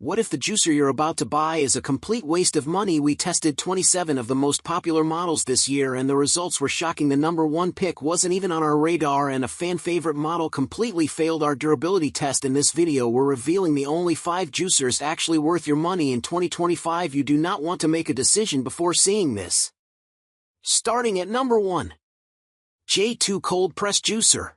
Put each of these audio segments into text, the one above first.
What if the juicer you're about to buy is a complete waste of money? We tested 27 of the most popular models this year and the results were shocking. The number one pick wasn't even on our radar and a fan favorite model completely failed our durability test. In this video we're revealing the only 5 juicers actually worth your money in 2025. You do not want to make a decision before seeing this. Starting at number 1. J2 Cold Press Juicer.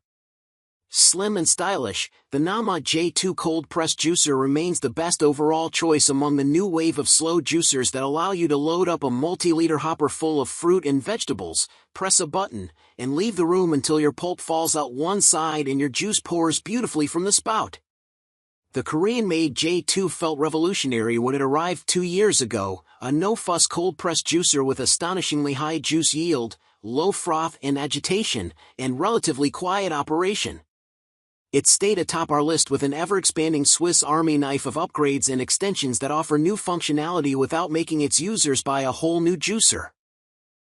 Slim and stylish, the Nama J2 Cold Press Juicer remains the best overall choice among the new wave of slow juicers that allow you to load up a multi-liter hopper full of fruit and vegetables, press a button, and leave the room until your pulp falls out one side and your juice pours beautifully from the spout. The Korean-made J2 felt revolutionary when it arrived 2 years ago, a no-fuss cold press juicer with astonishingly high juice yield, low froth and agitation, and relatively quiet operation. It stayed atop our list with an ever-expanding Swiss Army knife of upgrades and extensions that offer new functionality without making its users buy a whole new juicer.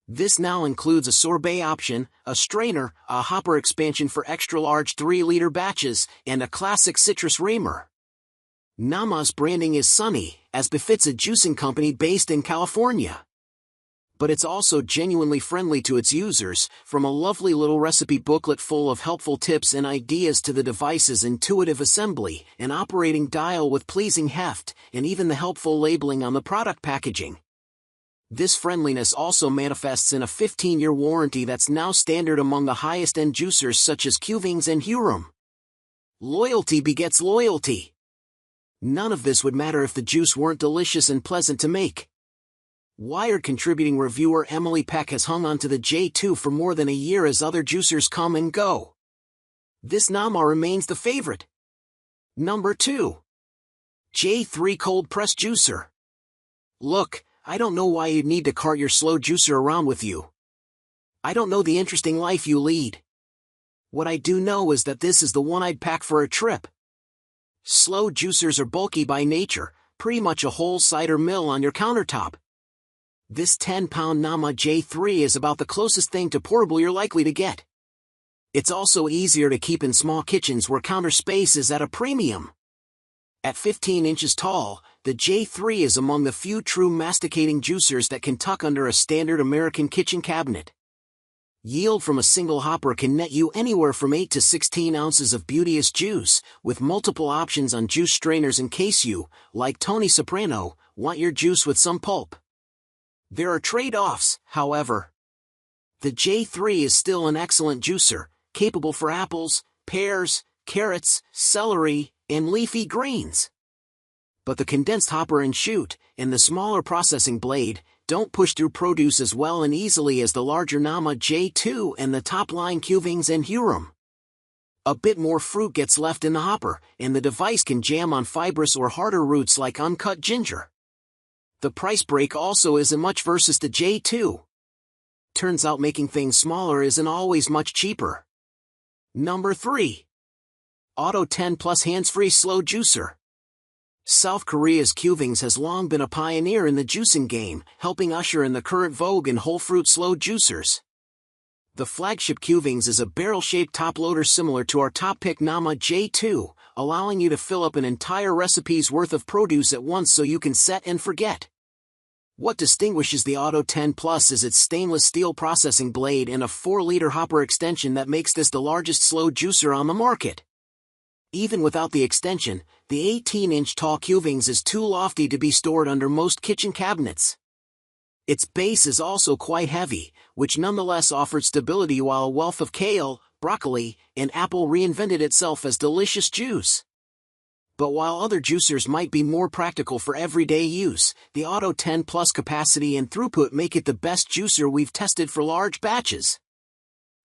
This now includes a sorbet option, a strainer, a hopper expansion for extra-large 3-liter batches, and a classic citrus reamer. Nama's branding is sunny, as befits a juicing company based in California. But it's also genuinely friendly to its users, from a lovely little recipe booklet full of helpful tips and ideas to the device's intuitive assembly, an operating dial with pleasing heft, and even the helpful labeling on the product packaging. This friendliness also manifests in a 15-year warranty that's now standard among the highest-end juicers such as Cuvings and Hurom. Loyalty begets loyalty. None of this would matter if the juice weren't delicious and pleasant to make. Wired contributing reviewer Emily Peck has hung on to the J2 for more than a year as other juicers come and go. This Nama remains the favorite. Number 2. J3 Cold Press Juicer. Look, I don't know why you'd need to cart your slow juicer around with you. I don't know the interesting life you lead. What I do know is that this is the one I'd pack for a trip. Slow juicers are bulky by nature, pretty much a whole cider mill on your countertop. This 10-pound Nama J3 is about the closest thing to portable you're likely to get. It's also easier to keep in small kitchens where counter space is at a premium. At 15 inches tall, the J3 is among the few true masticating juicers that can tuck under a standard American kitchen cabinet. Yield from a single hopper can net you anywhere from 8 to 16 ounces of beauteous juice, with multiple options on juice strainers in case you, like Tony Soprano, want your juice with some pulp. There are trade-offs, however. The J3 is still an excellent juicer, capable for apples, pears, carrots, celery, and leafy greens. But the condensed hopper and chute, and the smaller processing blade, don't push through produce as well and easily as the larger Nama J2 and the top-line Cuvings and Hurom. A bit more fruit gets left in the hopper, and the device can jam on fibrous or harder roots like uncut ginger. The price break also isn't much versus the J2. Turns out making things smaller isn't always much cheaper. Number 3. Auto 10 Plus Hands-Free Slow Juicer. South Korea's Cuvings has long been a pioneer in the juicing game, helping usher in the current vogue in whole fruit slow juicers. The flagship Cuvings is a barrel-shaped top loader similar to our top pick Nama J2, allowing you to fill up an entire recipe's worth of produce at once so you can set and forget. What distinguishes the Auto 10 Plus is its stainless steel processing blade and a 4-liter hopper extension that makes this the largest slow juicer on the market. Even without the extension, the 18-inch tall Cuvings is too lofty to be stored under most kitchen cabinets. Its base is also quite heavy, which nonetheless offered stability while a wealth of kale, broccoli, and apple reinvented itself as delicious juice. But while other juicers might be more practical for everyday use, the Auto 10 Plus capacity and throughput make it the best juicer we've tested for large batches.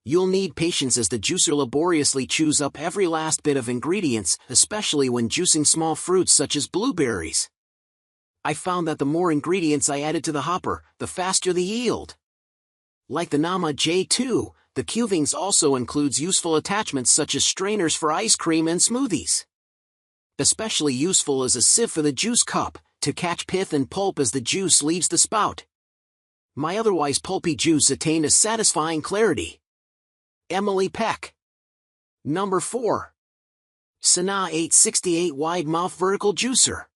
You'll need patience as the juicer laboriously chews up every last bit of ingredients, especially when juicing small fruits such as blueberries. I found that the more ingredients I added to the hopper, the faster the yield. Like the Nama J2, the Cuvings also includes useful attachments such as strainers for ice cream and smoothies. Especially useful is a sieve for the juice cup, to catch pith and pulp as the juice leaves the spout. My otherwise pulpy juice attained a satisfying clarity. Emily Peck. Number 4. Sana 868 Wide Mouth Vertical Juicer.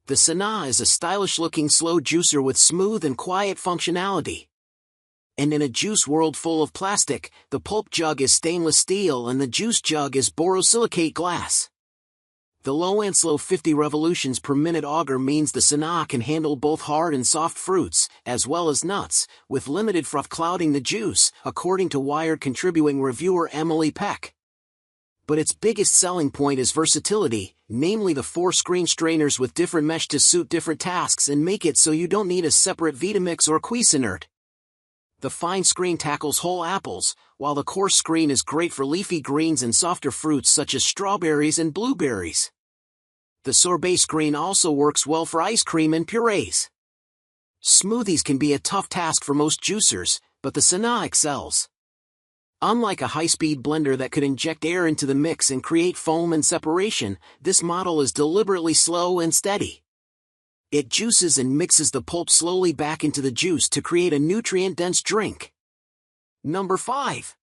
The Sana is a stylish-looking slow juicer with smooth and quiet functionality. And in a juice world full of plastic, the pulp jug is stainless steel and the juice jug is borosilicate glass. The low and slow 50 revolutions per minute auger means the Sana can handle both hard and soft fruits, as well as nuts, with limited froth clouding the juice, according to Wired contributing reviewer Emily Peck. But its biggest selling point is versatility, namely the 4 screen strainers with different mesh to suit different tasks and make it so you don't need a separate Vitamix or Cuisinart. The fine screen tackles whole apples, while the coarse screen is great for leafy greens and softer fruits such as strawberries and blueberries. The sorbet screen also works well for ice cream and purees. Smoothies can be a tough task for most juicers, but the Sana excels. Unlike a high-speed blender that could inject air into the mix and create foam and separation, this model is deliberately slow and steady. It juices and mixes the pulp slowly back into the juice to create a nutrient-dense drink. Number 5.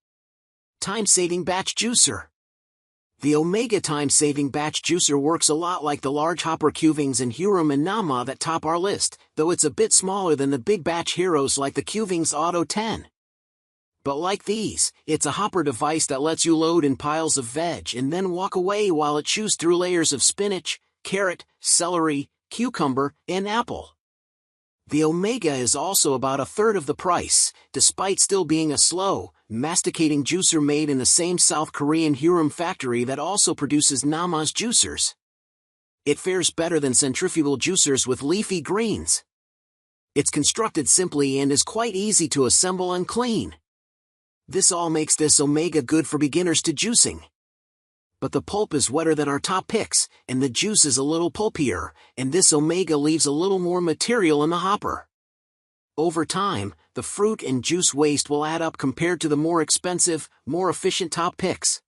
Time-saving batch juicer. The Omega time-saving batch juicer works a lot like the large hopper Cuvings and Hurom and Nama that top our list, though it's a bit smaller than the big batch heroes like the Cuvings Auto 10. But like these, it's a hopper device that lets you load in piles of veg and then walk away while it chews through layers of spinach, carrot, celery, cucumber, and apple. The Omega is also about 1/3 of the price, despite still being a slow, masticating juicer made in the same South Korean Hurom factory that also produces Nama's juicers. It fares better than centrifugal juicers with leafy greens. It's constructed simply and is quite easy to assemble and clean. This all makes this Omega good for beginners to juicing. But the pulp is wetter than our top picks, and the juice is a little pulpier, and this Omega leaves a little more material in the hopper. Over time, the fruit and juice waste will add up compared to the more expensive, more efficient top picks.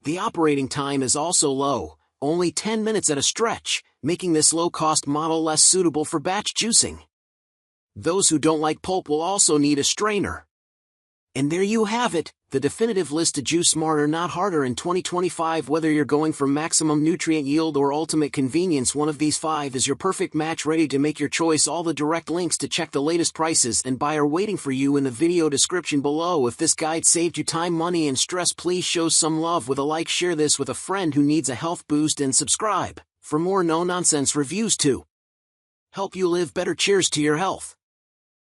The operating time is also low, only 10 minutes at a stretch, making this low-cost model less suitable for batch juicing. Those who don't like pulp will also need a strainer. And there you have it, the definitive list to juice smarter not harder in 2025. Whether you're going for maximum nutrient yield or ultimate convenience, one of these 5 is your perfect match. Ready to make your choice? All the direct links to check the latest prices and buy are waiting for you in the video description below. If this guide saved you time, money, and stress, please show some love with a like, share this with a friend who needs a health boost, and subscribe for more no-nonsense reviews to help you live better. Cheers to your health.